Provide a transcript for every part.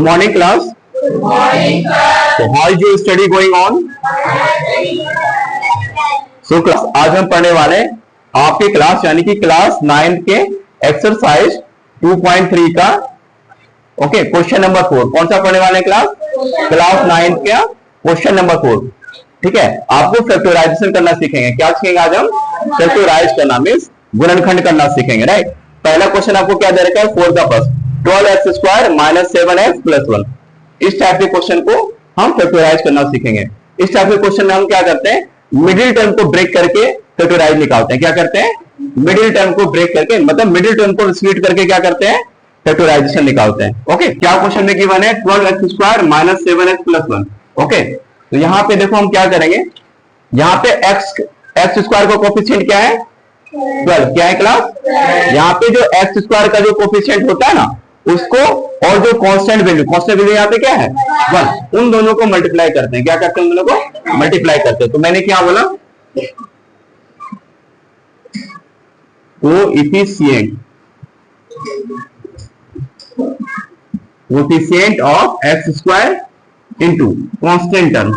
Good morning, class. Good morning, sir. So, how is your study going on? So, class, आज हम पढ़ने वाले हैं आपके क्लास यानी कि क्लास 9 के एक्सरसाइज 2.3 का ओके क्वेश्चन नंबर 4। कौन सा पढ़ने वाले हैं क्लास 9 का क्वेश्चन नंबर 4। ठीक है, आपको फैक्टराइजेशन करना सीखेंगे। क्या सीखेंगे आज हम? फैक्टराइज करना मीन्स गुणनखंड करना सीखेंगे। राइट, पहला क्वेश्चन आपको क्या दे रखा है? 4 का first 12x square minus 7x plus 1। इस टाइप के क्वेश्चन को हम फैक्टराइज करना सीखेंगे। इस टाइप के क्वेश्चन में हम क्या करते हैं? मिडिल टर्म को ब्रेक करके फैक्टराइज निकालते हैं। क्या करते हैं? मिडिल टर्म को ब्रेक करके मतलब मिडिल टर्म को स्प्लिट करके क्या करते हैं? फैक्टराइजेशन निकालते हैं। ओके, क्या क्वेश्चन में गिवन है? 12x square minus 7x plus 1। Okay, तो यहां पे देखो हम क्या करेंगे, यहां पे एक्स स्क्वायर का कोफिशिएंट क्या है? 12। क्या है क्लास? यहाँ पे जो एक्स स्क्वायर का जो कोफिशिएंट होता है ना उसको और जो कांस्टेंट वैल्यू यहाँ पे क्या है? 1। उन दोनों को मल्टीप्लाई करते हैं। क्या करते हैं? उन दोनों को मल्टीप्लाई करते हैं। तो मैंने क्या बोला? Coefficient of x square into constant term.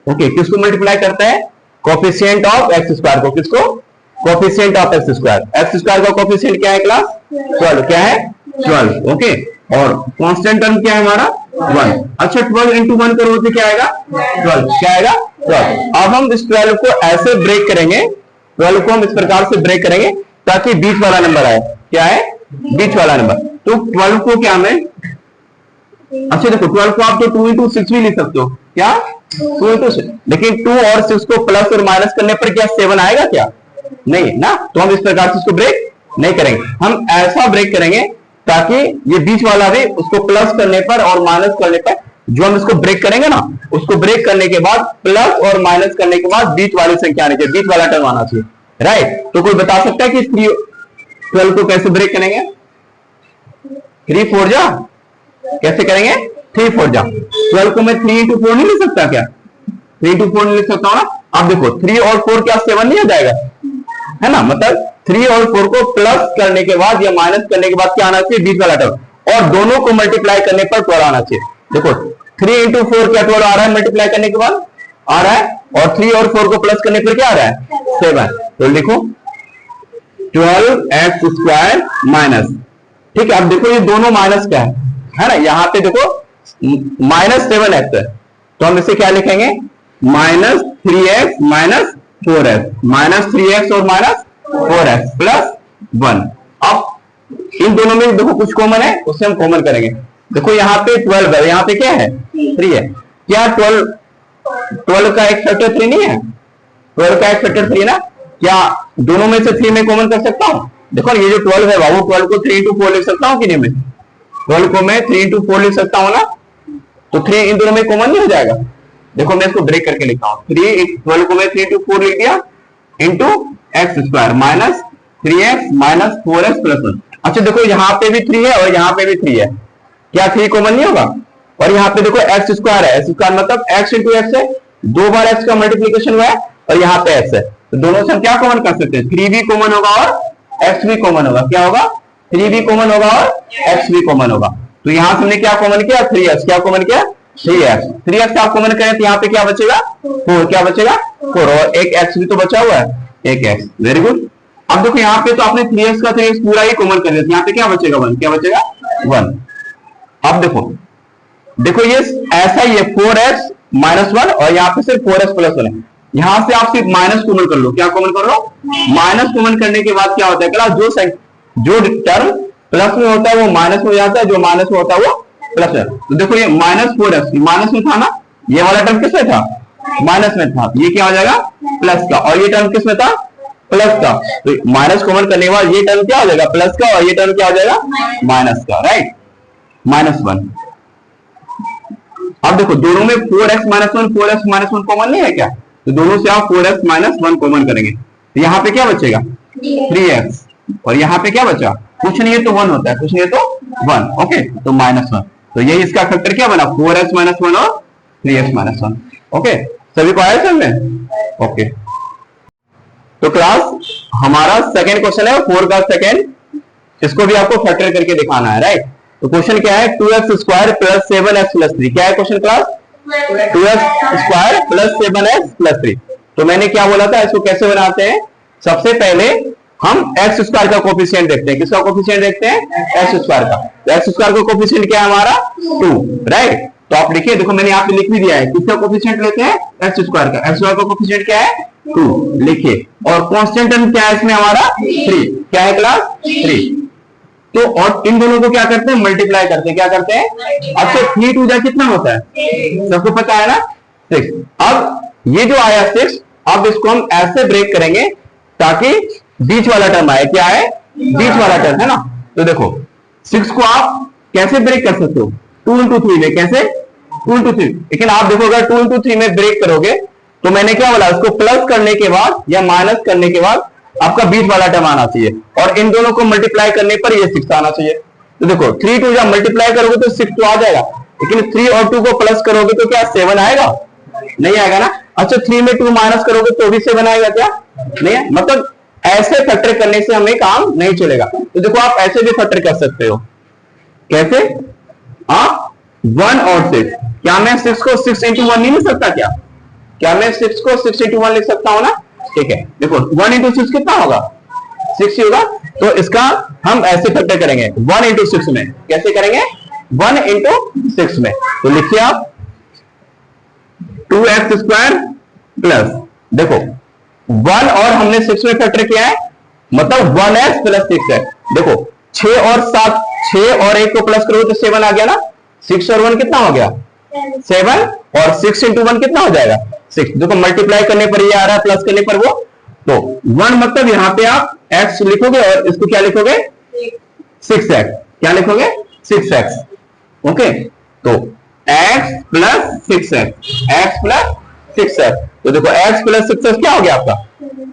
Okay, किसको मल्टीप्लाई करता है? कोफिशिएंट ऑफ एक्स स्क्वायर को। किसको? Coefficient of x square. X square का कोफिशिएंट क्या है क्लास? 12। क्या है? 12। ओके, और कांस्टेंट टर्म क्या है हमारा? 1। अच्छा, 12 इंटू 1 करो तो क्या आएगा? 12। क्या आएगा? 12। अब हम इस 12 को ऐसे ब्रेक करेंगे, 12 को हम इस प्रकार से ब्रेक करेंगे ताकि बीच वाला नंबर आए। क्या है? बीच वाला नंबर। तो 12 को क्या मैं, अच्छा देखो 12 को आप तो 2 इंटू 6 भी लिख सकते हो। क्या? 2 इंटू 6। लेकिन 2 और 6 को प्लस और माइनस करने पर क्या 7 आएगा? क्या नहीं ना। तो हम इस प्रकार से इसको ब्रेक नहीं करेंगे, हम ऐसा ब्रेक करेंगे ताकि ये बीच वाला भी उसको प्लस करने पर और माइनस करने पर जो हम इसको ब्रेक करेंगे ना उसको ब्रेक करने के बाद प्लस और माइनस करने के बाद बीच वाली संख्या आनी चाहिए, बीच वाला टर्म आना चाहिए। राइट, तो कोई बता सकता है कि 12 को कैसे ब्रेक करेंगे? 3 4 जा कैसे करेंगे? 3 4 जा। 12 को मैं 3 इंटू 4 नहीं लिख सकता? क्या 3 इंटू 4 नहीं लिख सकता हूं ना? अब देखो 3 और 4 क्या 7 नहीं आ जाएगा? है ना, मतलब 3 और 4 को प्लस करने के बाद या माइनस करने के बाद क्या आना चाहिए? बीच वाला टर्म। और दोनों को मल्टीप्लाई करने पर 12 आना चाहिए। देखो 3 इंटू 4 क्या 12 आ रहा है? मल्टीप्लाई करने के बाद आ रहा है, और 3 और 4 को प्लस करने पर क्या आ रहा है? 7। तो देखो 12x स्क्वायर माइनस, ठीक है। अब देखो ये दोनों माइनस क्या है ना, यहाँ पे देखो माइनस 7x है, तो हम इसे क्या लिखेंगे? Minus 3x minus 4x, minus 3x और माइनस 4x प्लस 1। अब इन दोनों में देखो कुछ कॉमन है, उससे हम कॉमन करेंगे। देखो यहाँ पे 12 है, यहाँ पे क्या है? 3 है। क्या 12 का एक फैक्टर 3 नहीं है? 12 का एक फैक्टर 3 ना। क्या दोनों में से 3 में कॉमन कर सकता हूं? देखो ये जो 12 है बाबू, 12 को 3 इंटू 4 लिख सकता हूं कि नहीं? मैं 12 को मैं 3 इंटू 4 लिख सकता हूं ना, तो 3 इन दोनों में कॉमन नहीं हो जाएगा? देखो मैं इसको ब्रेक करके लिखता हूं। 12 को मैं 3 इंटू 4 लिख दिया into x square minus 3x minus 4x plus 1। अच्छा देखो यहाँ पे भी 3 है और यहाँ पे भी 3 है, क्या 3 कॉमन नहीं होगा? और यहाँ पे देखो एक्स स्क्वायर है, एक्स स्क्वायर मतलब x इंटू एक्स है, 2 बार x का मल्टीप्लीकेशन हुआ है और यहाँ पे x है, तो दोनों से हम क्या कॉमन कर सकते हैं? 3 भी कॉमन होगा और x भी कॉमन होगा। क्या होगा? 3 भी कॉमन होगा और x भी कॉमन होगा। तो यहां से हमने क्या कॉमन किया? 3x। क्या कॉमन किया? 3x। 3x आप कॉमन करें तो यहाँ पे क्या बचेगा? 4। क्या बचेगा? 4। और एक x भी तो बचा हुआ है, एक x। Very good. अब देखो यहाँ पे तो आपने 3x का 3x पूरा ही कॉमन कर दिया, यहाँ पे क्या बचेगा? 1। क्या बचेगा? 1। अब देखो ये ऐसा ही है, 4x माइनस 1 और यहाँ पे सिर्फ 4x प्लस 1 है। यहां से आप सिर्फ माइनस कॉमन कर लो। क्या कॉमन कर लो? माइनस कॉमन करने के बाद क्या होता है क्लास? जो टर्म प्लस में होता है वो माइनस में हो जाता है, जो माइनस में होता है वो प्लस है। तो देखो ये माइनस 4x माइनस में था ना, ये वाला टर्म किसमें था? माइनस में था, ये क्या हो जाएगा? प्लस का। और ये टर्म किसमें था? प्लस का। तो माइनस कॉमन करने के बाद ये टर्म क्या हो जाएगा? प्लस का। और ये टर्म क्या हो जाएगा? माइनस का। Right, minus 1। अब देखो दोनों में 4x minus 1 4x minus 1 common नहीं है क्या? तो दोनों से आप 4x माइनस 1 कॉमन करेंगे, तो यहाँ पे क्या बचेगा? 3x। और यहाँ पे क्या बचा? कुछ नहीं है तो 1 होता है, कुछ नहीं है तो 1। ओके, तो माइनस 1। तो यही इसका फैक्टर क्या बना? 4x माइनस 1 और 3x माइनस 1। ओके, सभी को आया समझ में? ओके, तो क्लास हमारा सेकेंड क्वेश्चन है 4 का सेकेंड इसको भी आपको फैक्टर करके दिखाना है, राइट। तो क्वेश्चन क्या है, 2x square plus 7x plus 3। क्या है question class, 2x square plus 7x plus 3। तो मैंने क्या बोला था, इसको कैसे बनाते हैं, सबसे पहले हम एक्स स्क्वायर का कोफिशिएंट देखते हैं। किसका कोफिशिएंट देखते हैं, एक्स स्क्वायर का। तो एक्स स्क्वायर का कोफिशिएंट क्या है हमारा, 2, राइट। तो आप लिखिए, देखो मैंने यहाँ पे लिख भी दिया है, किसका कोफिशिएंट लेते हैं, एक्स स्क्वायर का। एक्स स्क्वायर का कोफिशिएंट क्या है, 2 लिखिए। और कांस्टेंट टर्म क्या है इसमें हमारा, 3। क्या है क्लास, 3। तो और इन दोनों को क्या करते हैं, मल्टीप्लाई करते हैं। क्या करते हैं, अच्छा 3 2 जा कितना होता है, सबको पता है ना, 6। अब ये जो आया 6, अब इसको हम ऐसे ब्रेक करेंगे ताकि बीच वाला टर्म आए। क्या है, बीच वाला टर्म है ना। तो देखो 6 को आप कैसे ब्रेक कर सकते हो, 2 into 3 में। कैसे, 2 into 3। लेकिन आप देखो अगर 2 into 3 में ब्रेक करोगे तो मैंने क्या बोला, उसको प्लस करने के बाद या माइनस करने के बाद आपका बीच वाला टर्म आना चाहिए, और इन दोनों को मल्टीप्लाई करने पर ये 6 आना चाहिए। तो देखो 3 2 जब मल्टीप्लाई करोगे तो 6 तो आ जाएगा, लेकिन 3 और 2 को प्लस करोगे तो क्या 7 आएगा, नहीं आएगा ना। अच्छा 3 में 2 माइनस करोगे तो भी 7 आएगा क्या, नहीं है। मतलब ऐसे फैक्टर करने से हमें काम नहीं चलेगा। तो देखो आप ऐसे भी फैक्टर कर सकते हो। कैसे, आप 1 और 6, क्या मैं 6 को 6 into 1 नहीं लिख सकता, क्या मैं 6 को 6 into 1 लिख सकता हूं ना। ठीक है, देखो 1 into 6 कितना होगा, 6 ही होगा। तो इसका हम ऐसे फैक्टर करेंगे 1 into 6 में। कैसे करेंगे, 1 into 6 में। तो लिखिए आप 2x स्क्वायर प्लस, देखो 1 और हमने 6 में फैक्टर किया है, मतलब 1x प्लस 6x। देखो 6 और 7, 6 और 1 को प्लस करोगे तो 7 आ गया ना। 6 और 1 कितना हो गया, 7। और 6 into 1 कितना हो जाएगा, 6। देखो मल्टीप्लाई करने पर ये आ रहा है, प्लस करने पर वो। तो 1 मतलब यहां पे आप x लिखोगे और इसको क्या लिखोगे, 6x। क्या लिखोगे, 6x। ओके, तो x plus 6x, x plus 6x। तो देखो x प्लस 6x क्या हो गया आपका,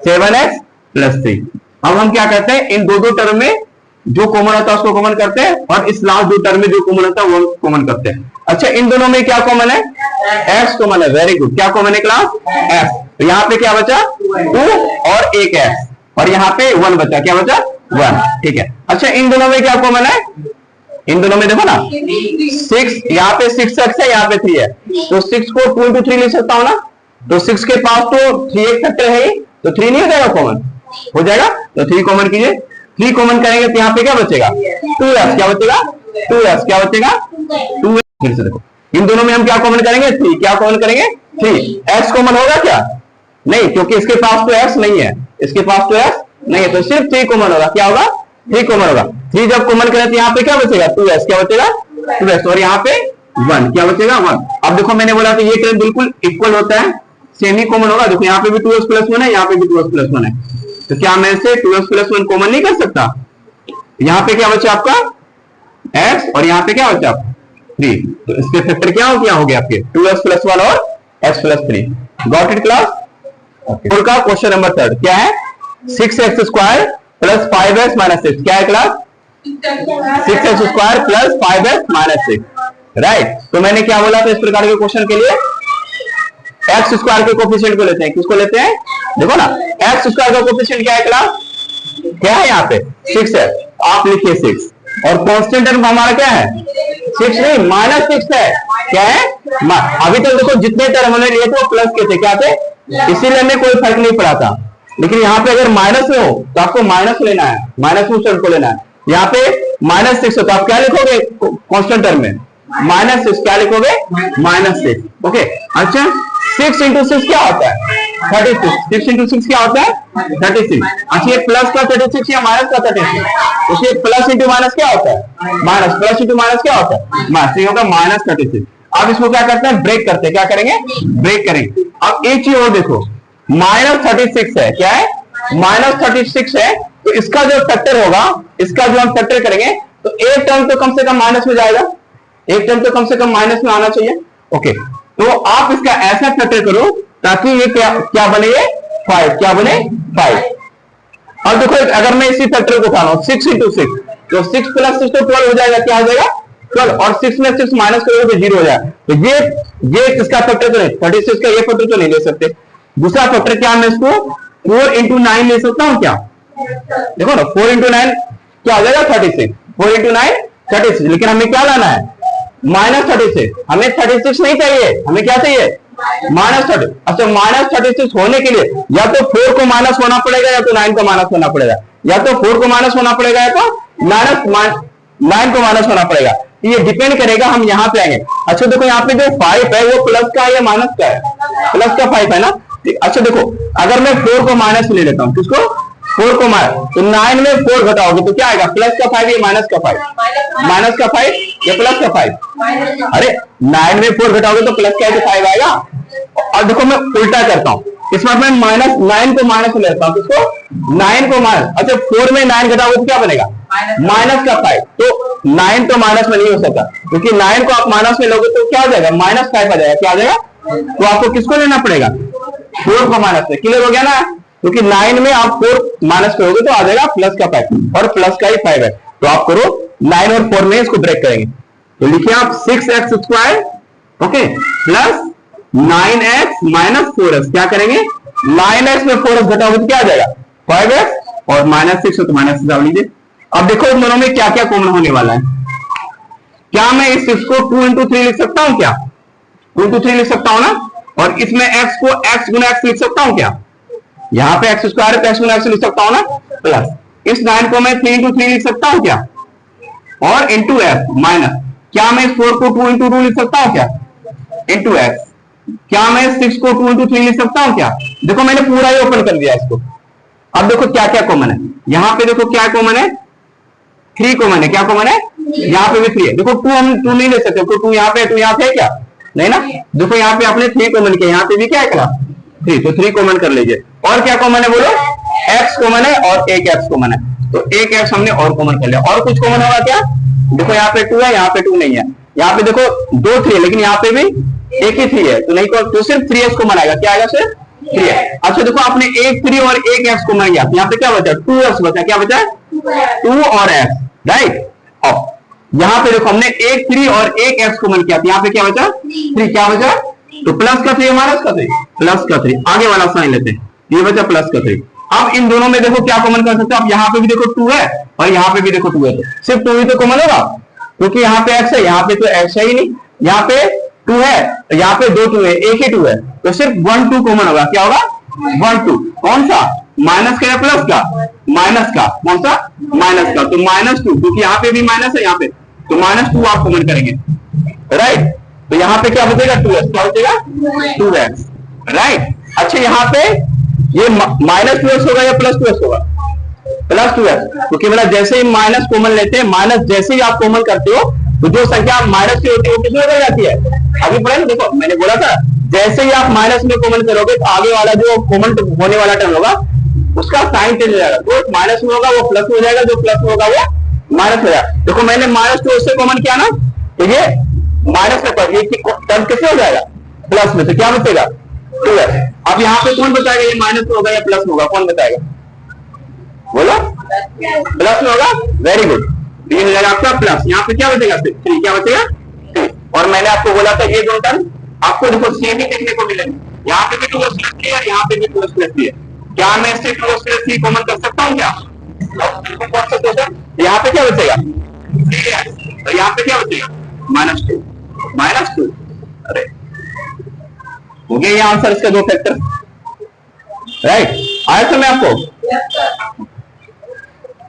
7x प्लस 3। अब हम क्या करते हैं, इन दो टर्म में जो कॉमन होता है उसको कॉमन करते हैं, और इस लास्ट 2 टर्म में जो कॉमन होता है वो कॉमन करते हैं। अच्छा इन दोनों में क्या कॉमन है, x कॉमन है। वेरी गुड, क्या कॉमन है क्लास, x। तो यहाँ पे क्या बचा, 2 और 1 x, और यहाँ पे 1 बचा। क्या बचा, 1। ठीक है। अच्छा इन दोनों में क्या कॉमन है, इन दोनों में देखो ना 6, यहाँ पे 6x है, यहाँ पे 3 है। तो 6 को 2 into 3 लिख सकता हूं ना। तो 6 के पास तो 3x फैक्टर है ही, तो 3 नहीं हो जाएगा कॉमन, हो जाएगा। तो 3 कॉमन कीजिए, 3 कॉमन करेंगे तो यहाँ पे क्या बचेगा, 2x। क्या बचेगा, 2x। क्या बचेगा, 2x। फिर से देखो इन दोनों में हम क्या कॉमन करेंगे, 3। क्या कॉमन करेंगे, 3। x कॉमन होगा क्या, नहीं, क्योंकि इसके पास तो x नहीं है, इसके पास तो x नहीं है, तो सिर्फ 3 कॉमन होगा। क्या होगा, 3 कॉमन होगा। 3 जब कॉमन करें तो यहाँ पे क्या बचेगा, 2x। क्या बचेगा, 2x। और यहाँ पे 1। क्या बचेगा, 1। अब देखो मैंने बोला था ये टर्म बिल्कुल इक्वल होता है, सेम ही कॉमन होगा। देखो यहाँ पे भी 2x प्लस 1 है, यहाँ पे भी 2x प्लस 1 है। तो क्या मैं इसे 2x प्लस 1 कॉमन नहीं कर सकता। यहाँ पे क्या बचा आपका, x, और यहाँ पे क्या बचा, 3। तो इसके फैक्टर क्या हो गया आपके, 2x प्लस 1 और x plus 3। Got it class. Okay, का क्वेश्चन नंबर 3 क्या है, 6x square plus 5x minus 6। क्या है class, 6x square plus 5x minus 6। Right. तो मैंने क्या बोला था, इस प्रकार के क्वेश्चन के लिए एक्स स्क्वायर के कोफिशिएंट को लेते हैं। किसको लेते हैं, देखो ना एक्स स्क्वायर का कोफिशिएंट क्या है क्लास, क्या है यहाँ पे 6 है। आप लिखिए 6, और कांस्टेंट टर्म हमारा क्या है, 6 नहीं -6 है। क्या है, अभी तक देखो जितने टर्म हमने लिए थे वो प्लस के थे, क्या थे, इसीलिए हमें कोई फर्क नहीं पड़ा था। लेकिन यहाँ पे अगर माइनस में हो तो आपको माइनस लेना है, माइनस में टर्म को लेना है। यहाँ पे -6 हो तो आप क्या लिखोगे कांस्टेंट टर्म में, -6। क्या लिखोगे, -6। ओके। अच्छा 6 into 6 क्या होता है, 36। 6 into 6 क्या होता है, 36। अच्छा ये प्लस का 36 या माइनस का 36, तो ये प्लस इंटू माइनस क्या होता है, माइनस। प्लस इंटू माइनस क्या होता है, माइनस। ये होगा -36। अब इसको क्या करते हैं, ब्रेक करते हैं। क्या करेंगे, ब्रेक करेंगे। अब एक चीज और देखो, -36 है, क्या है, -36 है। तो इसका जो फैक्टर होगा, इसका जो हम फैक्टर करेंगे तो एक टर्म तो कम से कम माइनस में जाएगा, एक टर्म तो कम से कम माइनस में आना चाहिए। ओके, तो आप इसका ऐसा फैक्टर करो ताकि ये क्या बने, 5। क्या बने, 5। अब देखो अगर मैं इसी फैक्टर को उठा रहा हूं 6 into 6, तो 6 प्लस 6 तो 12 हो जाएगा। क्या हो जाएगा, 12। और 6 में 6 माइनस करोगे तो 0 हो जाएगा। तो ये इसका फैक्टर तो नहीं, 36 का ये फैक्टर तो नहीं ले सकते। दूसरा फैक्टर क्या, मैं इसको 4 into 9 ले सकता हूं क्या, देखो ना 4 into 9 क्या हो जाएगा 36, 4 इंटू 9 36, लेकिन हमें क्या लाना है -36, हमें 36 नहीं चाहिए, हमें क्या चाहिए -30। अच्छा -36 होने के लिए या तो 4 को माइनस होना पड़ेगा या तो 9 को माइनस होना पड़ेगा, या तो 4 को माइनस होना पड़ेगा या तो 9 को माइनस होना पड़ेगा। ये डिपेंड करेगा, हम यहाँ पे आएंगे। अच्छा देखो यहाँ पे जो 5 है वो प्लस का है या माइनस का है, प्लस का 5 है ना। अच्छा देखो अगर मैं 4 को माइनस ले लेता हूँ, किसको 4 को माइनस, तो 9 में 4 घटाओगे तो क्या आएगा प्लस का 5 या माइनस का 5, माइनस का 5 या प्लस का 5। अरे 9 में 4 घटाओगे तो प्लस का 5 आएगा। और देखो मैं उल्टा करता हूँ, इसमें मैं -9 को माइनस लेता हूँ, किसको 9 को माइनस। अच्छा 4 में 9 घटाओगे तो क्या बनेगा माइनस का 5, तो 9 तो माइनस में नहीं हो सकता, क्योंकि 9 को आप माइनस में लोगे तो क्या हो जाएगा -5 आ जाएगा, क्या आ जाएगा। तो आपको किसको लेना पड़ेगा 4 को माइनस में। क्लियर हो गया ना, क्योंकि 9 में आप 4 माइनस करोगे तो आ जाएगा प्लस का 5 और प्लस का ही 5 है। तो आप करो 9 और 4 में इसको ब्रेक करेंगे, तो लिखिए आप 6x² okay plus 9x minus 4x, क्या करेंगे 9x में 4x घटाओगे तो क्या आ जाएगा 5x और -6 तो माइनस हिसाब लीजिए। अब देखो इन दोनों में क्या क्या कॉमन होने वाला है। क्या मैं इस 6 को 2 into 3 लिख सकता हूं, क्या 2 into 3 लिख सकता हूं ना, और इसमें x को x गुना x लिख सकता हूं क्या, यहाँ पे x² है तो x गुना x लिख सकता हूं ना, प्लस इस 9 को मैं 3 into 3 लिख सकता हूं क्या, और इंटू x माइनस, क्या मैं इस 4 को 2 into 2 लिख सकता हूं क्या, इंटू x, क्या मैं 6 को 2 into 3 लिख सकता हूं क्या। देखो मैंने पूरा ही ओपन कर दिया इसको। अब देखो क्या क्या कॉमन है, यहाँ पे देखो क्या कॉमन है 3 कॉमन है, क्या कॉमन है यहाँ पे भी 3 है। देखो 2 हम 2 नहीं ले सकते, तो 2 यहाँ पे 2 यहाँ पे है क्या नहीं ना। देखो यहाँ पे आपने 3 कॉमन किया, यहाँ पे भी क्या है क्या 3, तो 3 कॉमन कर लीजिए। और क्या कॉमन है बोलो, x कॉमन है और एक x कॉमन है, तो एक x हमने और कॉमन कर लिया। और कुछ कॉमन होगा क्या, देखो यहाँ पे 2 है, यहाँ पे 2 नहीं है, यहाँ पे देखो 2 3 है लेकिन यहाँ पे भी एक ही 3 है, तो नहीं तो सिर्फ 3x कॉमन आएगा, क्या आएगा सिर्फ 3x। अच्छा देखो आपने एक 3 और एक x कॉमन किया, यहाँ पे क्या बचा 2x बचा, क्या बचा 2 और x राइट। अब यहाँ पे देखो हमने एक 3 और एक x कॉमन किया, यहाँ पे क्या बचा 3, क्या बचा तो प्लस का 3 माइनस का 3, प्लस का 3। आगे वाला साइन लेते हैं, ये बचा प्लस का 3। अब इन दोनों में देखो क्या कॉमन कर सकते हो आप, यहाँ पे भी देखो 2 है और यहाँ पे भी देखो 2 है, तो सिर्फ 2 ही तो कॉमन होगा, क्योंकि यहाँ पे x है, यहाँ पे तो x है ही नहीं, यहाँ पे 2 है, यहाँ पे 2 है, एक ही 2 है, तो सिर्फ 1 2 कॉमन होगा, क्या होगा 1 2। कौन सा माइनस का या प्लस का, माइनस का, कौन सा माइनस का, तो -2, क्योंकि यहाँ पे भी माइनस है यहाँ पे, तो -2 आप कॉमन करेंगे राइट। तो यहाँ पे क्या बचेगा 2x, क्या बचेगा 2x राइट। अच्छा यहाँ पे ये -2x होगा या +2x होगा, +2x, क्योंकि मेरा जैसे ही माइनस कॉमन लेते हैं, माइनस जैसे ही आप कॉमन करते हो तो जो संख्या माइनस की होती है वो किसमें बदल जाती है, अभी पढ़े देखो मैंने बोला था जैसे ही आप माइनस में कॉमन करोगे तो आगे वाला जो कॉमन होने वाला टर्म होगा उसका साइन चेंज हो जाएगा, जो माइनस में होगा वो प्लस में हो जाएगा, जो प्लस में होगा वो माइनस हो जाएगा। देखो मैंने -2 से कॉमन किया ना, तो ये माइनस में पड़, ये टर्म किससे हो जाएगा प्लस में, तो क्या बचेगा 2x। अब यहाँ पे कौन बताएगा ये माइनस में होगा या प्लस में होगा, कौन बताएगा बोलो, प्लस में होगा, वेरी गुड, ये हो जाएगा आपका प्लस। यहाँ पे क्या बचेगा 3, क्या बचेगा 3। और मैंने आपको बोला था ये दोनों टर्म आपको देखो सेम ही देखने को मिलेंगे, यहाँ पे भी 2x है और यहाँ पे भी 2x है, क्या मैं इससे 2x कॉमन कर सकता हूँ क्या, यहाँ पे क्या बचेगा 3x, तो यहाँ पे क्या बचेगा -2, अरे हो गया ये आंसर इसका 2 फैक्टर राइट। आया समझ आपको।